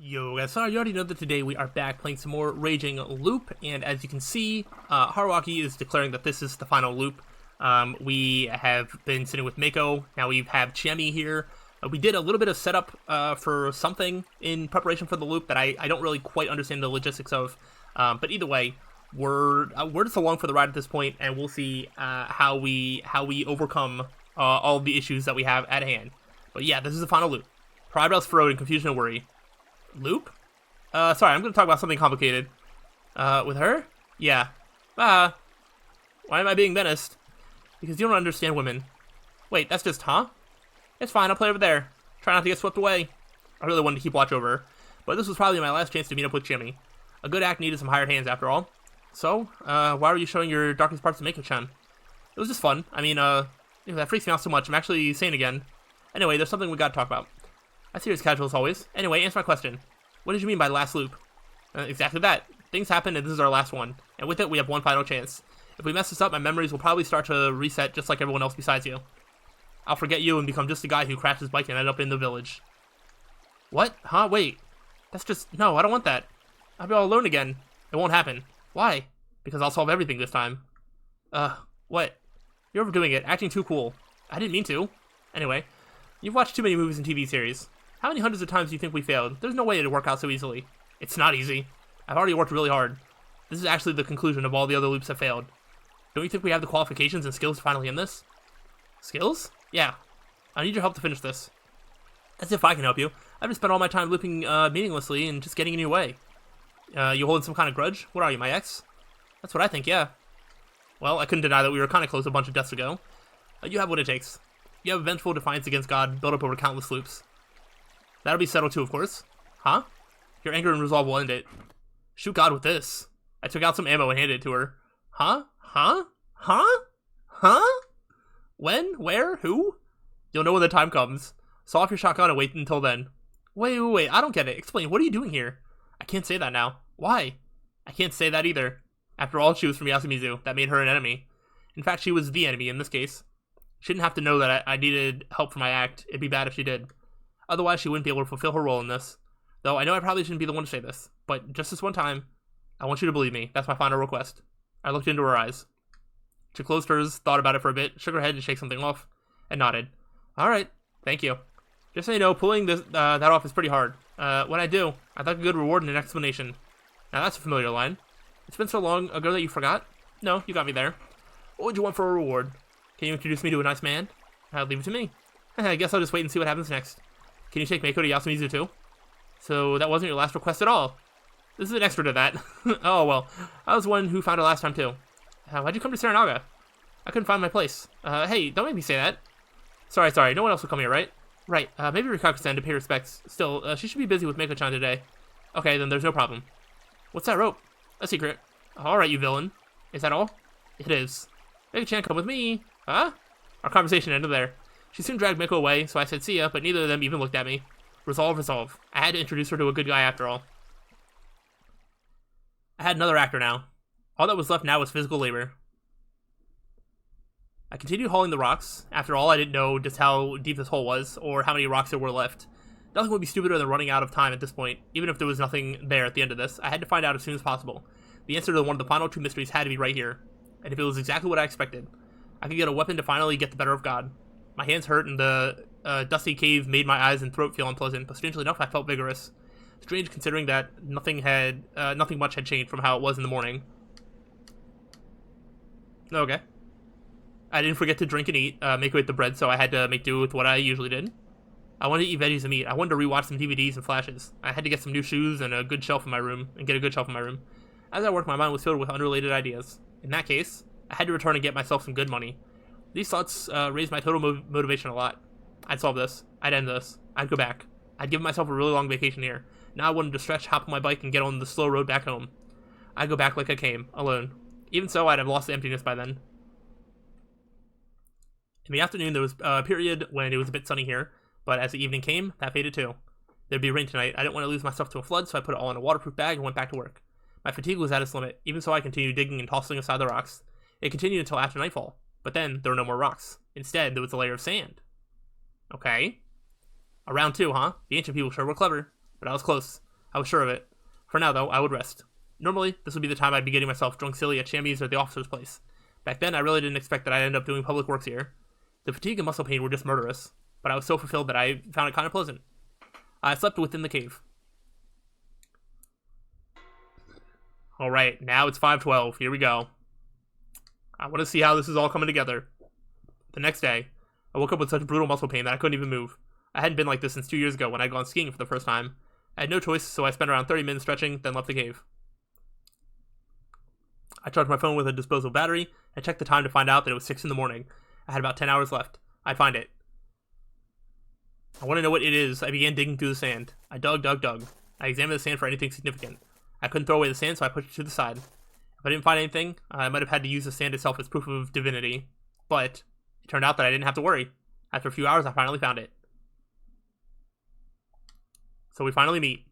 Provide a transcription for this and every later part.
Yo guys, so you already know that today we are back playing some more Raging Loop, and as you can see, Haruaki is declaring that this is the final loop. We have been sitting with Mako, now we have Chiemi here. We did a little bit of setup for something in preparation for the loop that I don't really quite understand the logistics of, but either way, we're just along for the ride at this point, and we'll see how we overcome all of the issues that we have at hand. But yeah, this is the final loop. Her eyebrows furrowed in confusion and worry. Loop? Sorry, I'm gonna talk about something complicated. With her? Yeah. Why am I being menaced? Because you don't understand women. Wait, that's just, huh? It's fine, I'll play over there. Try not to get swept away. I really wanted to keep watch over her, but this was probably my last chance to meet up with Jimmy. A good act needed some hired hands after all. So, why were you showing your darkest parts to Mako-chan? It was just fun. I mean, that freaks me out so much, I'm actually sane again. Anyway, there's something we gotta talk about. I see you as casual as always. Anyway, answer my question. What did you mean by last loop? Exactly that. Things happen and this is our last one. And with it, we have one final chance. If we mess this up, my memories will probably start to reset just like everyone else besides you. I'll forget you and become just a guy who crashed his bike and ended up in the village. What? Huh? Wait. That's just... No, I don't want that. I'll be all alone again. It won't happen. Why? Because I'll solve everything this time. What? You're overdoing it. Acting too cool. I didn't mean to. Anyway, you've watched too many movies and TV series. How many hundreds of times do you think we failed? There's no way it'd work out so easily. It's not easy. I've already worked really hard. This is actually the conclusion of all the other loops that failed. Don't you think we have the qualifications and skills to finally end this? Skills? Yeah. I need your help to finish this. As if I can help you. I've just spent all my time looping meaninglessly and just getting in your way. You holding some kind of grudge? What are you, my ex? That's what I think, yeah. Well, I couldn't deny that we were kind of close a bunch of deaths ago. You have what it takes. You have a vengeful defiance against God built up over countless loops. That'll be settled too, of course. Huh? Your anger and resolve will end it. Shoot God with this. I took out some ammo and handed it to her. Huh? Huh? Huh? Huh? When? Where? Who? You'll know when the time comes. Saw off your shotgun and wait until then. Wait, I don't get it. Explain, what are you doing here? I can't say that now. Why? I can't say that either. After all, she was from Yasumizu. That made her an enemy. In fact, she was the enemy in this case. She didn't have to know that I needed help for my act. It'd be bad if she did. Otherwise, she wouldn't be able to fulfill her role in this. Though I know I probably shouldn't be the one to say this, but just this one time, I want you to believe me. That's my final request. I looked into her eyes. She closed hers, thought about it for a bit, shook her head to shake something off, and nodded. Alright, thank you. Just so you know, pulling this that off is pretty hard. When I do, I'd like a good reward and an explanation. Now that's a familiar line. It's been so long ago that you forgot? No, you got me there. What would you want for a reward? Can you introduce me to a nice man? I'll leave it to me. I guess I'll just wait and see what happens next. Can you take Mako to Yasumizu too? So that wasn't your last request at all. This is an extra to that. Oh well, I was the one who found her last time too. Why'd you come to Saranaga? I couldn't find my place. Hey, don't make me say that. Sorry, no one else will come here, right? Right, maybe Rikaku-san to pay respects. Still, she should be busy with Mako-chan today. Okay, then there's no problem. What's that rope? A secret. Alright, you villain. Is that all? It is. Mako-chan, come with me. Huh? Our conversation ended there. She soon dragged Miko away, so I said see ya, but neither of them even looked at me. Resolve. I had to introduce her to a good guy after all. I had another actor now. All that was left now was physical labor. I continued hauling the rocks. After all, I didn't know just how deep this hole was, or how many rocks there were left. Nothing would be stupider than running out of time at this point, even if there was nothing there at the end of this. I had to find out as soon as possible. The answer to one of the final two mysteries had to be right here. And if it was exactly what I expected, I could get a weapon to finally get the better of God. My hands hurt, and the dusty cave made my eyes and throat feel unpleasant, but strangely enough, I felt vigorous. Strange considering that nothing much had changed from how it was in the morning. Okay. I didn't forget to drink and eat, Mako ate the bread, so I had to make do with what I usually did. I wanted to eat veggies and meat. I wanted to rewatch some DVDs and flashes. I had to get some new shoes and a good shelf in my room, As I worked, my mind was filled with unrelated ideas. In that case, I had to return and get myself some good money. These thoughts raised my total motivation a lot. I'd solve this. I'd end this. I'd go back. I'd give myself a really long vacation here. Now I wanted to stretch, hop on my bike, and get on the slow road back home. I'd go back like I came, alone. Even so, I'd have lost the emptiness by then. In the afternoon, there was a period when it was a bit sunny here, but as the evening came, that faded too. There'd be rain tonight. I didn't want to lose myself to a flood, so I put it all in a waterproof bag and went back to work. My fatigue was at its limit. Even so, I continued digging and tossing aside the rocks. It continued until after nightfall. But then, there were no more rocks. Instead, there was a layer of sand. Okay. A round two, huh? The ancient people sure were clever, but I was close. I was sure of it. For now, though, I would rest. Normally, this would be the time I'd be getting myself drunk silly at Chammy's or the officer's place. Back then, I really didn't expect that I'd end up doing public works here. The fatigue and muscle pain were just murderous, but I was so fulfilled that I found it kind of pleasant. I slept within the cave. Alright, now it's 5:12. Here we go. I want to see how this is all coming together. The next day, I woke up with such brutal muscle pain that I couldn't even move. I hadn't been like this since 2 years ago when I'd gone skiing for the first time. I had no choice, so I spent around 30 minutes stretching, then left the cave. I charged my phone with a disposable battery and checked the time to find out that it was 6 in the morning. I had about 10 hours left. I'd find it. I want to know what it is. I began digging through the sand. I dug. I examined the sand for anything significant. I couldn't throw away the sand, so I pushed it to the side. If I didn't find anything, I might have had to use the sand itself as proof of divinity. But it turned out that I didn't have to worry. After a few hours, I finally found it. So we finally meet.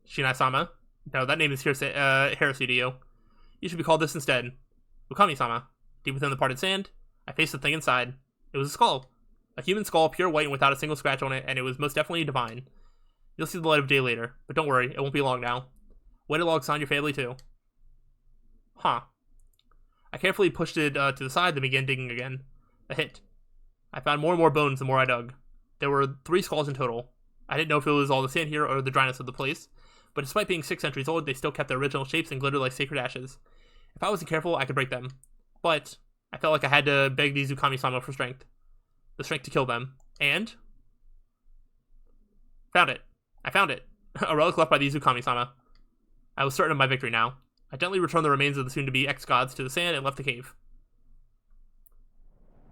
Shinai-sama. No, that name is heresy to you. You should be called this instead. Ukami-sama. Deep within the parted sand, I faced the thing inside. It was a skull. A human skull, pure white and without a single scratch on it, and it was most definitely divine. You'll see the light of day later, but don't worry, it won't be long now. Way to log sign your family too. Huh. I carefully pushed it to the side, then began digging again. A hit. I found more and more bones the more I dug. There were 3 skulls in total. I didn't know if it was all the sand here or the dryness of the place, but despite being 6 centuries old, they still kept their original shapes and glittered like sacred ashes. If I wasn't careful, I could break them. But I felt like I had to beg these Ukami-sama for strength. The strength to kill them. And found it. I found it. A relic left by these Ukami-sama. I was certain of my victory now. I gently returned the remains of the soon-to-be ex-gods to the sand and left the cave.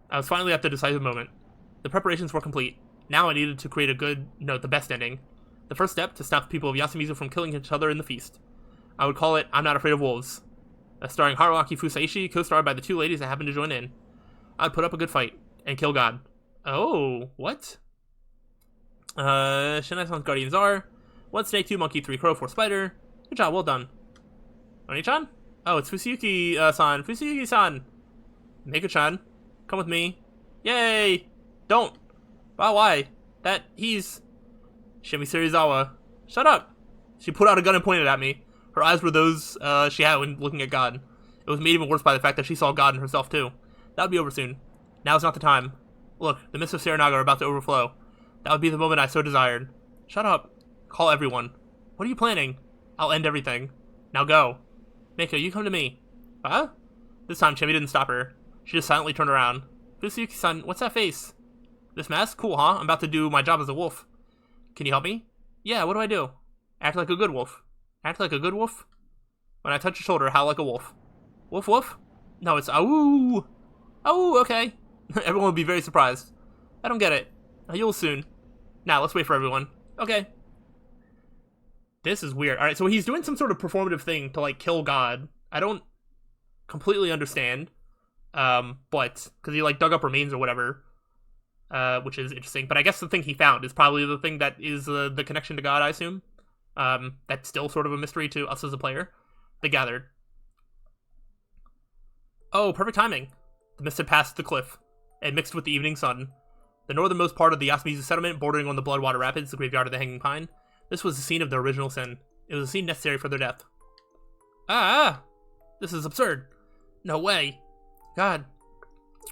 I was finally at the decisive moment. The preparations were complete. Now I needed to create the best ending. The first step, to stop the people of Yasumizu from killing each other in the feast. I would call it I'm Not Afraid of Wolves. Starring Haruaki Fusaishi, co-starred by the 2 ladies that happened to join in. I'd put up a good fight, and kill God. Oh, what? Shinai-san's guardians are 1 snake, 2 monkey, 3 crow, 4 spider. Good job, well done. Oni-chan? Oh, it's Fusayuki-san. Fusayuki-san! Meiko-chan, come with me. Yay! Don't! Wow, why? He's... Shimi Serizawa. Shut up! She put out a gun and pointed at me. Her eyes were those she had when looking at God. It was made even worse by the fact that she saw God in herself, too. That would be over soon. Now's not the time. Look, the mists of Serenaga are about to overflow. That would be the moment I so desired. Shut up. Call everyone. What are you planning? I'll end everything. Now go. Meiko, you come to me. Huh? This time, Chimmy didn't stop her. She just silently turned around. Fusayuki-san, what's that face? This mask? Cool, huh? I'm about to do my job as a wolf. Can you help me? Yeah, what do I do? Act like a good wolf. Act like a good wolf? When I touch your shoulder, howl like a wolf. Woof woof? No, it's awoo. Oh, okay. Everyone will be very surprised. I don't get it. You'll soon. Now, let's wait for everyone. Okay. This is weird. Alright, so he's doing some sort of performative thing to, like, kill God. I don't completely understand. But, because he, like, dug up remains or whatever. Which is interesting. But I guess the thing he found is probably the thing that is the connection to God, I assume. That's still sort of a mystery to us as a player. They gathered. Oh, perfect timing. The mist had passed the cliff, and mixed with the evening sun. The northernmost part of the Yasumizu settlement, bordering on the Bloodwater Rapids, the graveyard of the Hanging Pine. This was the scene of their original sin. It was a scene necessary for their death. This is absurd. No way. God.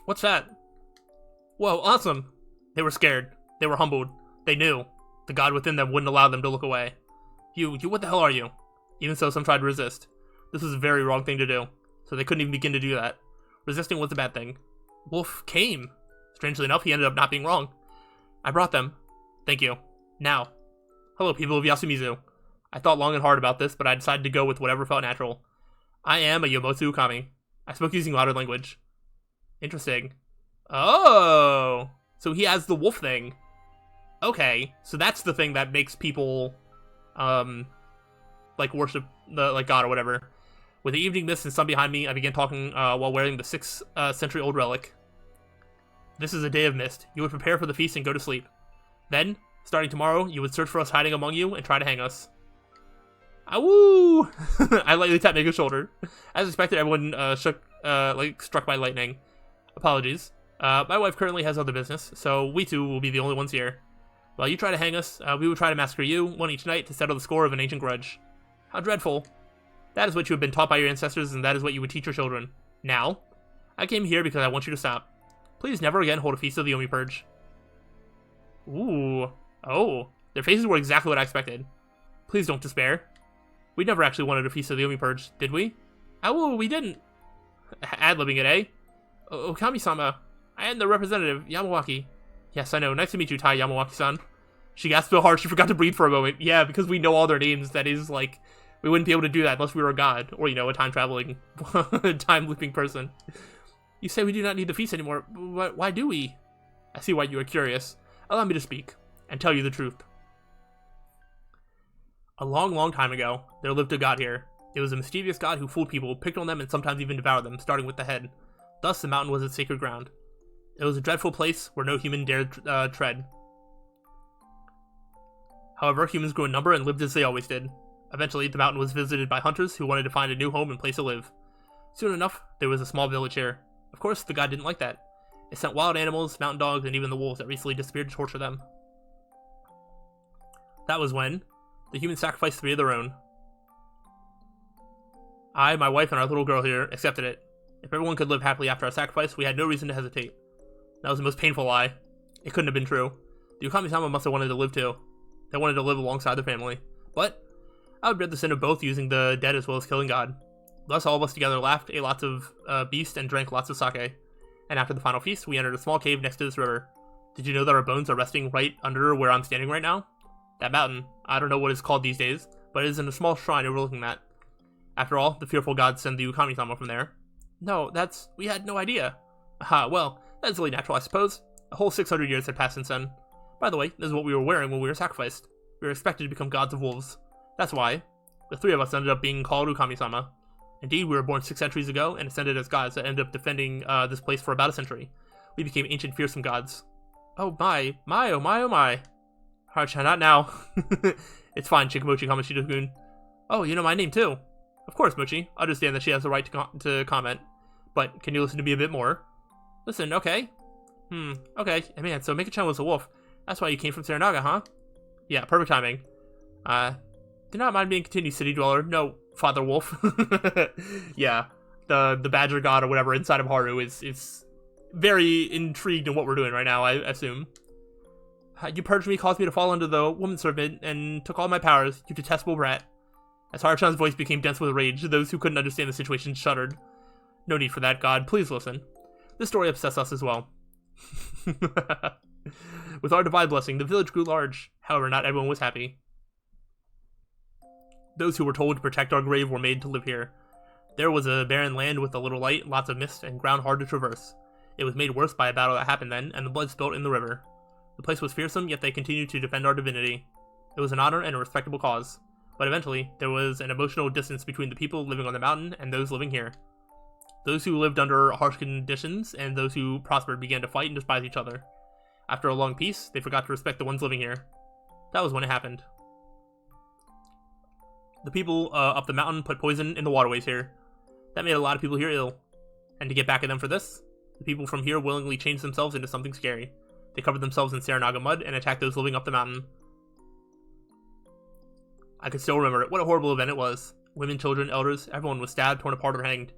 What's that? Whoa, awesome. They were scared. They were humbled. They knew. The God within them wouldn't allow them to look away. You, what the hell are you? Even so, some tried to resist. This was a very wrong thing to do, so they couldn't even begin to do that. Resisting was a bad thing. Wolf came. Strangely enough, he ended up not being wrong. I brought them. Thank you. Now. Hello, people of Yasumizu. I thought long and hard about this, but I decided to go with whatever felt natural. I am a Yomotsu Ukami. I spoke using modern language. Interesting. Oh! So he has the wolf thing. Okay, so that's the thing that makes people, like, worship the God or whatever. With the evening mist and sun behind me, I began talking while wearing the 6th century-old relic. This is a day of mist. You would prepare for the feast and go to sleep. Then, starting tomorrow, you would search for us hiding among you and try to hang us. Awoo! I lightly tapped Meiko's shoulder. As expected, everyone struck by lightning. Apologies. My wife currently has other business, so we two will be the only ones here. While you try to hang us, we would try to massacre you, one each night, to settle the score of an ancient grudge. How dreadful. That is what you have been taught by your ancestors, and that is what you would teach your children. Now, I came here because I want you to stop. Please never again hold a feast of the Omi Purge. Ooh. Oh. Their faces were exactly what I expected. Please don't despair. We never actually wanted a feast of the Omi Purge, did we? Oh, we didn't. Ad-libbing it, eh? Okami-sama. I am the representative, Yamawaki. Yes, I know. Nice to meet you, Tai Yamawaki-san. She gasped so hard she forgot to breathe for a moment. Yeah, because we know all their names. That is, like, we wouldn't be able to do that unless we were a god. Or, you know, a time-traveling, time-looping person. You say we do not need the feast anymore. But why do we? I see why you are curious. Allow me to speak, and tell you the truth. A long, long time ago, there lived a god here. It was a mischievous god who fooled people, picked on them, and sometimes even devoured them, starting with the head. Thus, the mountain was its sacred ground. It was a dreadful place where no human dared tread. However, humans grew in number and lived as they always did. Eventually, the mountain was visited by hunters who wanted to find a new home and place to live. Soon enough, there was a small village here. Of course, the god didn't like that. It sent wild animals, mountain dogs, and even the wolves that recently disappeared to torture them. That was when the humans sacrificed 3 of their own. I, my wife, and our little girl here accepted it. If everyone could live happily after our sacrifice, we had no reason to hesitate. That was the most painful lie. It couldn't have been true. The Okami-sama must have wanted to live too. They wanted to live alongside their family. But I would dread the sin of both using the dead as well as killing God. Thus, all of us together laughed, ate lots of beast, and drank lots of sake. And after the final feast, we entered a small cave next to this river. Did you know that our bones are resting right under where I'm standing right now? That mountain, I don't know what it's called these days, but it is in a small shrine overlooking that. After all, the fearful gods send the Okami-sama from there. No, we had no idea. Aha, well, that's really natural, I suppose. A whole 600 years had passed since then. By the way, this is what we were wearing when we were sacrificed. We were expected to become gods of wolves. That's why the 3 of us ended up being called Okami-sama. Indeed, we were born 6 centuries ago and ascended as gods that ended up defending this place for about a century. We became ancient, fearsome gods. Oh my, oh my. Haruchi, not now. It's fine, Shikamochi Kamoshida-kun. Oh, you know my name too. Of course, Mochi. I understand that she has the right to comment. But can you listen to me a bit more? Listen, okay. Okay. Hey, man, so Mika-chan was a wolf. That's why you came from Saranaga, huh? Yeah, perfect timing. Do not mind being a continued city dweller. No, Father Wolf. Yeah, the badger god or whatever inside of Haru is very intrigued in what we're doing right now, I assume. You purged me, caused me to fall under the woman serpent, and took all my powers, you detestable brat. As Haruchan's voice became dense with rage, those who couldn't understand the situation shuddered. No need for that, God. Please listen. This story upsets us as well. With our divine blessing, the village grew large. However, not everyone was happy. Those who were told to protect our grave were made to live here. There was a barren land with a little light, lots of mist, and ground hard to traverse. It was made worse by a battle that happened then, and the blood spilt in the river. The place was fearsome, yet they continued to defend our divinity. It was an honor and a respectable cause. But eventually, there was an emotional distance between the people living on the mountain and those living here. Those who lived under harsh conditions and those who prospered began to fight and despise each other. After a long peace, they forgot to respect the ones living here. That was when it happened. The people up the mountain put poison in the waterways here. That made a lot of people here ill. And to get back at them for this, the people from here willingly changed themselves into something scary. They covered themselves in Saranaga mud and attacked those living up the mountain. I can still remember it. What a horrible event it was. Women, children, elders, everyone was stabbed, torn apart, or hanged.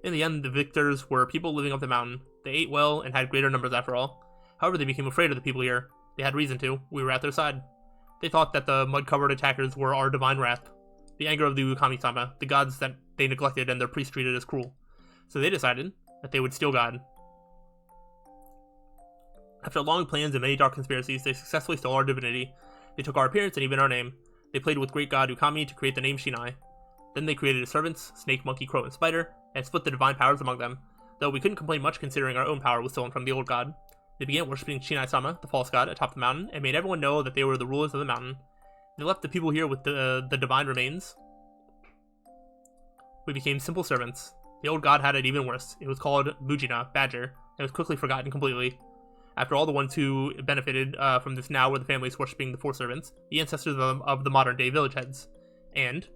In the end, the victors were people living up the mountain. They ate well and had greater numbers after all. However, they became afraid of the people here. They had reason to. We were at their side. They thought that the mud-covered attackers were our divine wrath. The anger of the Ukami-sama, the gods that they neglected and their priests treated as cruel. So they decided that they would steal God. After long plans and many dark conspiracies, they successfully stole our divinity. They took our appearance and even our name. They played with great god Ukami to create the name Shinai. Then they created his servants, snake, monkey, crow, and spider, and split the divine powers among them, though we couldn't complain much considering our own power was stolen from the old god. They began worshipping Shinai-sama, the false god, atop the mountain, and made everyone know that they were the rulers of the mountain. They left the people here with the divine remains. We became simple servants. The old god had it even worse. It was called Bujina, badger, and was quickly forgotten completely. After all, the ones who benefited from this now were the families worshipping the four servants, the ancestors of the modern-day village heads. And,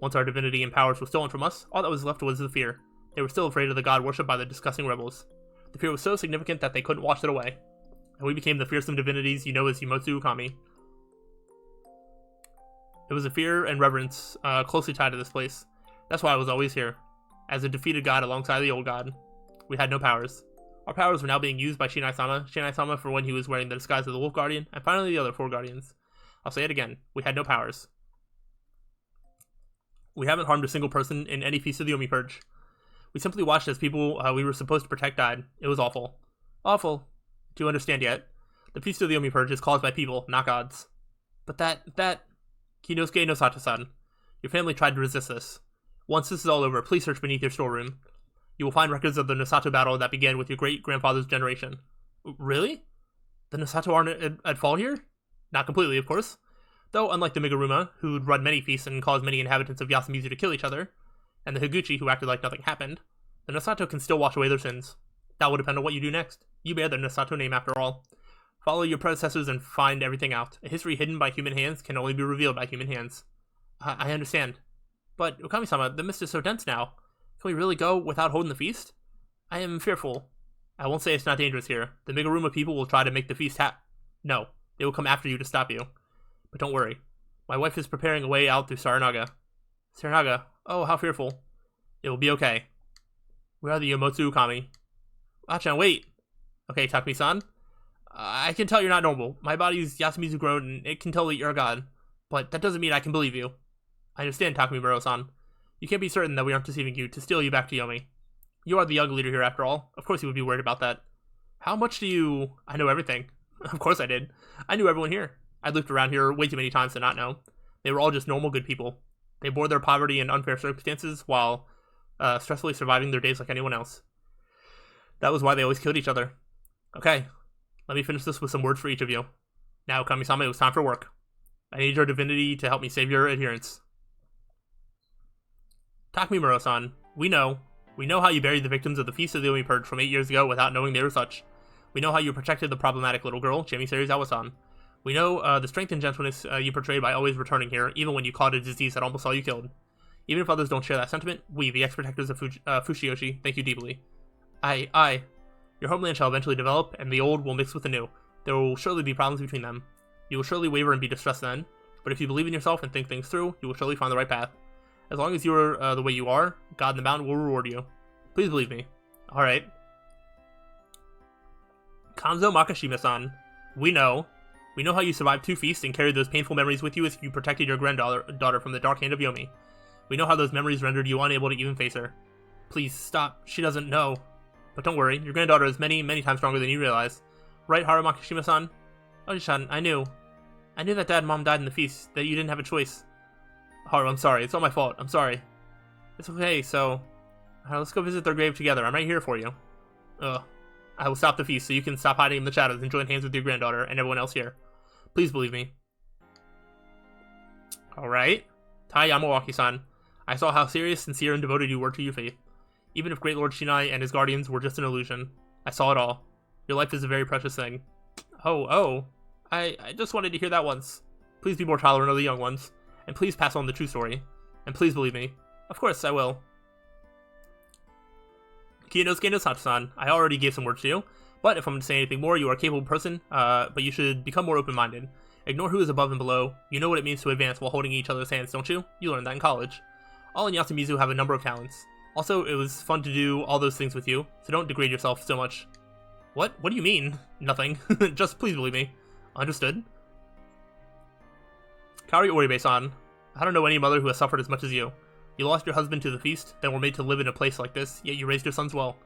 once our divinity and powers were stolen from us, all that was left was the fear. They were still afraid of the god worshipped by the disgusting rebels. The fear was so significant that they couldn't wash it away. And we became the fearsome divinities you know as Yumotsu Ukami. It was a fear and reverence closely tied to this place. That's why I was always here. As a defeated god alongside the old god. We had no powers. Our powers were now being used by Shinai-sama for when he was wearing the disguise of the Wolf Guardian, and finally the other 4 Guardians. I'll say it again. We had no powers. We haven't harmed a single person in any Feast of the Yomi Purge. We simply watched as people we were supposed to protect died. It was awful. Awful. Do you understand yet? The Feast of the Yomi Purge is caused by people, not gods. But that... Kinosuke no Sato-san. Your family tried to resist this. Once this is all over, please search beneath your storeroom. You will find records of the Nosato battle that began with your great-grandfather's generation. Really? The Nosato aren't at fault here? Not completely, of course. Though, unlike the Miguruma, who'd run many feasts and caused many inhabitants of Yasumizu to kill each other, and the Higuchi, who acted like nothing happened, the Nosato can still wash away their sins. That will depend on what you do next. You bear the Nosato name after all. Follow your predecessors and find everything out. A history hidden by human hands can only be revealed by human hands. I understand. But, Okami-sama, the mist is so dense now. Can we really go without holding the feast? I am fearful. I won't say it's not dangerous here. The Miguruma people will try to make the feast No, they will come after you to stop you. But don't worry. My wife is preparing a way out through Saranaga. Saranaga? Oh, how fearful. It will be okay. We are the Yomotsu Ukami. Achan, wait! Okay, Takumi-san. I can tell you're not normal. My body's Yasumizu grown, and it can tell that you're a god. But that doesn't mean I can believe you. I understand, Takumi Muro-san. You can't be certain that we aren't deceiving you to steal you back to Yomi. You are the young leader here after all. Of course you would be worried about that. How much do you... I know everything. Of course I did. I knew everyone here. I lived around here way too many times to not know. They were all just normal good people. They bore their poverty and unfair circumstances while stressfully surviving their days like anyone else. That was why they always killed each other. Okay, let me finish this with some words for each of you. Now, Kami-sama, it was time for work. I need your divinity to help me save your adherents. Takumi Muro-san, we know how you buried the victims of the Feast of the Yomi Purge from 8 years ago without knowing they were such. We know how you protected the problematic little girl, Jamie Serizawa-san. We know the strength and gentleness you portrayed by always returning here, even when you caught a disease that almost saw you killed. Even if others don't share that sentiment, we, the ex-protectors of Fushiyoshi, thank you deeply. Your homeland shall eventually develop, and the old will mix with the new. There will surely be problems between them. You will surely waver and be distressed then, but if you believe in yourself and think things through, you will surely find the right path. As long as you are the way you are, God in the mountain will reward you. Please believe me. Alright. Kanzo Makashima-san, we know how you survived 2 feasts and carried those painful memories with you as you protected your granddaughter from the dark hand of Yomi. We know how those memories rendered you unable to even face her. Please, stop. She doesn't know. But don't worry, your granddaughter is many, many times stronger than you realize. Right, Haru Makashima-san? Oji-san, I knew that Dad and Mom died in the feast, that you didn't have a choice. Haru, I'm sorry. It's all my fault. I'm sorry. It's okay, so... let's go visit their grave together. I'm right here for you. I will stop the feast so you can stop hiding in the shadows and join hands with your granddaughter and everyone else here. Please believe me. Alright. Tai Yamawaki-san, I saw how serious, sincere, and devoted you were to your faith. Even if Great Lord Shinai and his guardians were just an illusion. I saw it all. Your life is a very precious thing. Oh. I just wanted to hear that once. Please be more tolerant of the young ones. And please pass on the true story. And please believe me. Of course, I will. Kinosuke no Sato-san, I already gave some words to you, but if I'm to say anything more, you are a capable person, but you should become more open-minded. Ignore who is above and below. You know what it means to advance while holding each other's hands, don't you? You learned that in college. All in Yasumizu have a number of talents. Also, it was fun to do all those things with you, so don't degrade yourself so much. What? What do you mean? Nothing. Just please believe me. Understood? Kaori Oribe-san, I don't know any mother who has suffered as much as you. You lost your husband to the feast, then were made to live in a place like this, yet you raised your sons well.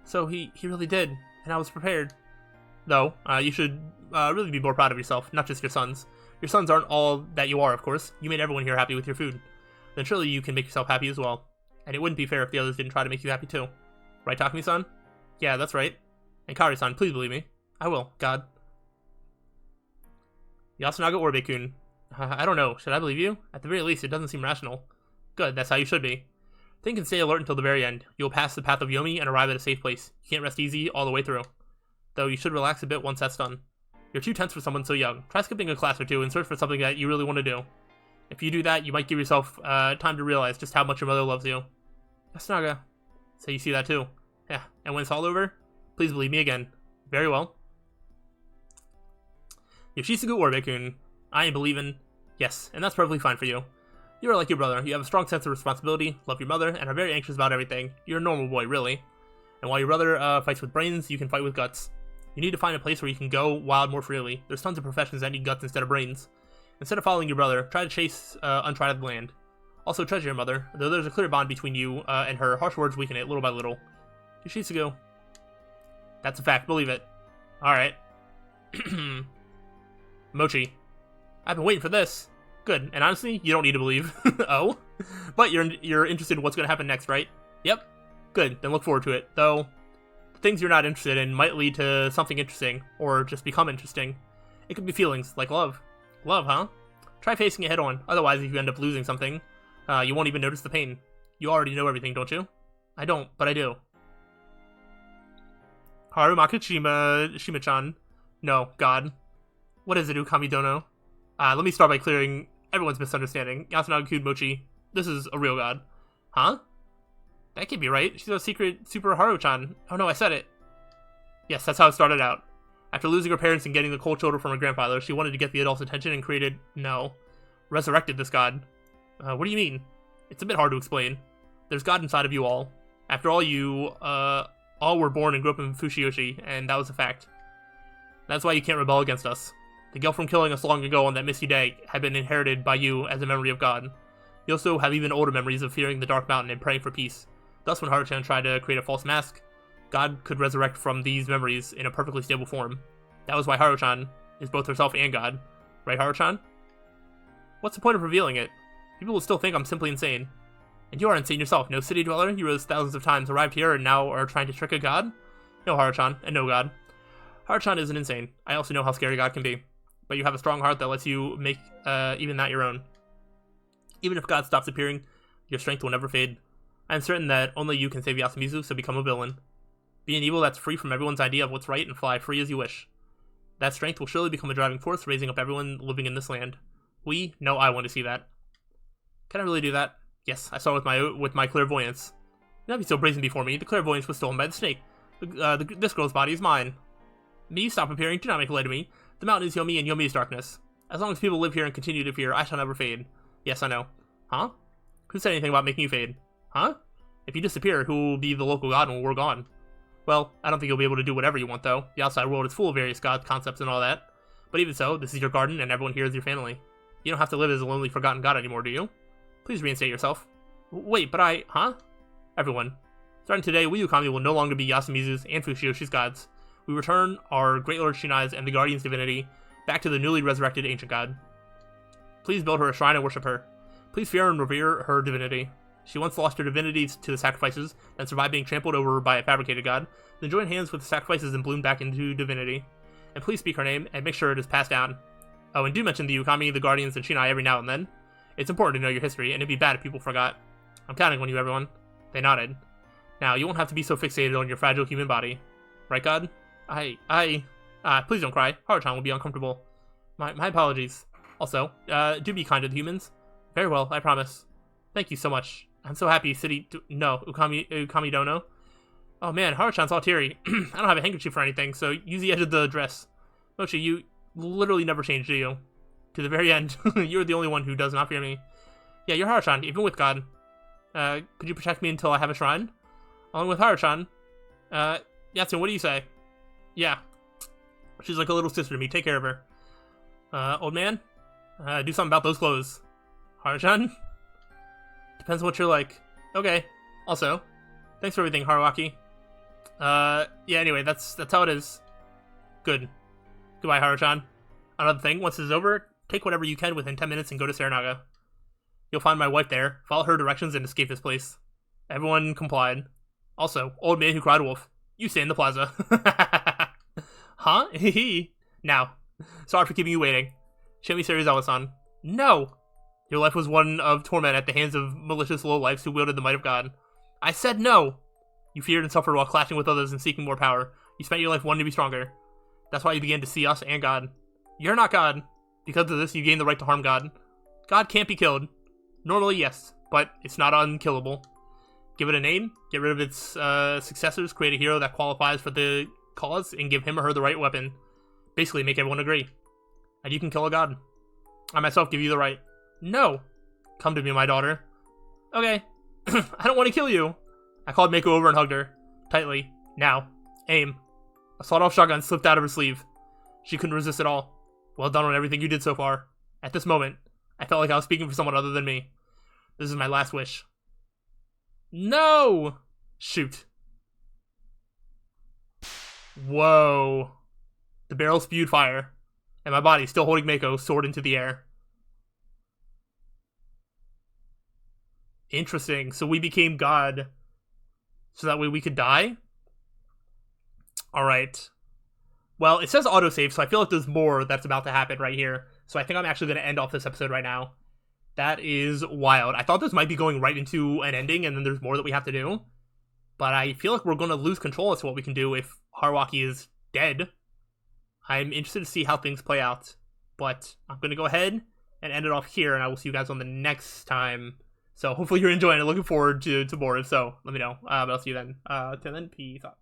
So he really did, and I was prepared. Though, you should really be more proud of yourself, not just your sons. Your sons aren't all that you are, of course. You made everyone here happy with your food. Then surely you can make yourself happy as well. And it wouldn't be fair if the others didn't try to make you happy too. Right, Takumi-san? Yeah, that's right. And Kaori-san, please believe me. I will, God. Yasunaga Oribe-kun. I don't know, should I believe you? At the very least, it doesn't seem rational. Good, that's how you should be. Think and stay alert until the very end. You will pass the path of Yomi and arrive at a safe place. You can't rest easy all the way through. Though you should relax a bit once that's done. You're too tense for someone so young. Try skipping a class or two and search for something that you really want to do. If you do that, you might give yourself time to realize just how much your mother loves you. Yasunaga. So you see that too. Yeah, and when it's all over, please believe me again. Very well. Yoshisugu Oribe-kun. I ain't believing. Yes, and that's perfectly fine for you. You are like your brother. You have a strong sense of responsibility, love your mother, and are very anxious about everything. You're a normal boy, really. And while your brother fights with brains, you can fight with guts. You need to find a place where you can go wild more freely. There's tons of professions that need guts instead of brains. Instead of following your brother, try to chase uncharted land. Also, treasure your mother. Though there's a clear bond between you and her, harsh words weaken it little by little. Yoshitsugu. That's a fact, believe it. Alright. Mochi. I've been waiting for this. Good, and honestly, you don't need to believe. Oh? But you're interested in what's going to happen next, right? Yep. Good, then look forward to it. Though, the things you're not interested in might lead to something interesting, or just become interesting. It could be feelings, like love. Love, huh? Try facing it head on, otherwise if you end up losing something, you won't even notice the pain. You already know everything, don't you? I don't, but I do. Haruaki Shima-chan. No, God. What is it, Ukami Dono? Let me start by clearing everyone's misunderstanding. Yasunaga Mochi, this is a real god. Huh? That can't be right. She's a secret Super Haru-chan. Oh no, I said it. Yes, that's how it started out. After losing her parents and getting the cold shoulder from her grandfather, she wanted to get the adults' attention and resurrected this god. What do you mean? It's a bit hard to explain. There's God inside of you all. After all, you, all were born and grew up in Fushioshi, and that was a fact. That's why you can't rebel against us. The guilt from killing us long ago on that misty day had been inherited by you as a memory of God. You also have even older memories of fearing the Dark Mountain and praying for peace. Thus, when Haru-chan tried to create a false mask, God could resurrect from these memories in a perfectly stable form. That was why Haru-chan is both herself and God. Right, Haru-chan? What's the point of revealing it? People will still think I'm simply insane. And you are insane yourself, no city dweller? You rose thousands of times, arrived here, and now are trying to trick a god? No, Haru-chan, and no god. Haru-chan isn't insane. I also know how scary God can be. But you have a strong heart that lets you make even that your own. Even if God stops appearing, your strength will never fade. I am certain that only you can save Yasumizu, so become a villain. Be an evil that's free from everyone's idea of what's right and fly free as you wish. That strength will surely become a driving force, raising up everyone living in this land. I want to see that. Can I really do that? Yes, I saw it with my clairvoyance. Do not be so brazen before me. The clairvoyance was stolen by the snake. This girl's body is mine. Me, stop appearing. Do not make light of me. The mountain is Yomi, and Yomi is darkness. As long as people live here and continue to fear, I shall never fade. Yes, I know. Huh? Who said anything about making you fade? Huh? If you disappear, who will be the local god when we're gone? Well, I don't think you'll be able to do whatever you want, though. The outside world is full of various god concepts and all that. But even so, this is your garden, and everyone here is your family. You don't have to live as a lonely, forgotten god anymore, do you? Please reinstate yourself. Wait, but huh? Everyone. Starting today, we Ukami will no longer be Yasumizu's and Fushioshi's gods. We return our Great Lord Shinai's and the Guardian's divinity back to the newly resurrected ancient god. Please build her a shrine and worship her. Please fear and revere her divinity. She once lost her divinity to the sacrifices, then survived being trampled over by a fabricated god, then joined hands with the sacrifices and bloomed back into divinity. And please speak her name, and make sure it is passed down. Oh, and do mention the Ukami, the Guardians, and Shinai every now and then. It's important to know your history, and it'd be bad if people forgot. I'm counting on you, everyone. They nodded. Now, you won't have to be so fixated on your fragile human body. Right, God? Please don't cry. Haru-chan will be uncomfortable. My apologies. Also, do be kind to the humans. Very well, I promise. Thank you so much. I'm so happy Ukami Dono. Oh man, Haru-chan's all teary. I don't have a handkerchief or anything, so use the edge of the dress. Mochi, you literally never change, do you? To the very end. You're the only one who does not fear me. Yeah, you're Haru-chan, even with God. Could you protect me until I have a shrine? Along with Haru-chan. Yatsun, what do you say? Yeah. She's like a little sister to me. Take care of her. Old man? Do something about those clothes. Haru-chan? Depends on what you're like. Okay. Also, thanks for everything, Haruaki. Yeah, anyway, that's how it is. Good. Goodbye, Haru-chan. Another thing, once this is over, take whatever you can within 10 minutes and go to Saranaga. You'll find my wife there. Follow her directions and escape this place. Everyone complied. Also, old man who cried wolf, you stay in the plaza. Huh? Hehe. Now, sorry for keeping you waiting. Show me Serizawa-san. No! Your life was one of torment at the hands of malicious lowlifes who wielded the might of God. I said no! You feared and suffered while clashing with others and seeking more power. You spent your life wanting to be stronger. That's why you began to see us and God. You're not God. Because of this, you gained the right to harm God. God can't be killed. Normally, yes, but it's not unkillable. Give it a name, get rid of its successors, create a hero that qualifies for the cause, and give him or her the right weapon. Basically, make everyone agree. And you can kill a god. I myself give you the right. No. Come to me, my daughter. Okay. I don't want to kill you. I called Mako over and hugged her. Tightly. Now. Aim. A sawed-off shotgun slipped out of her sleeve. She couldn't resist at all. Well done on everything you did so far. At this moment, I felt like I was speaking for someone other than me. This is my last wish. No! Shoot. Whoa. The barrel spewed fire, and my body, still holding Mako, soared into the air. Interesting. So we became God, so that way we could die? Alright. Well, it says autosave, so I feel like there's more that's about to happen right here. So I think I'm actually going to end off this episode right now. That is wild. I thought this might be going right into an ending, and then there's more that we have to do. But I feel like we're going to lose control as to what we can do if Haruaki is dead. I'm interested to see how things play out. But I'm going to go ahead and end it off here, and I will see you guys on the next time. So hopefully you're enjoying it. Looking forward to more. If so, let me know. But I'll see you then. Till then, peace out.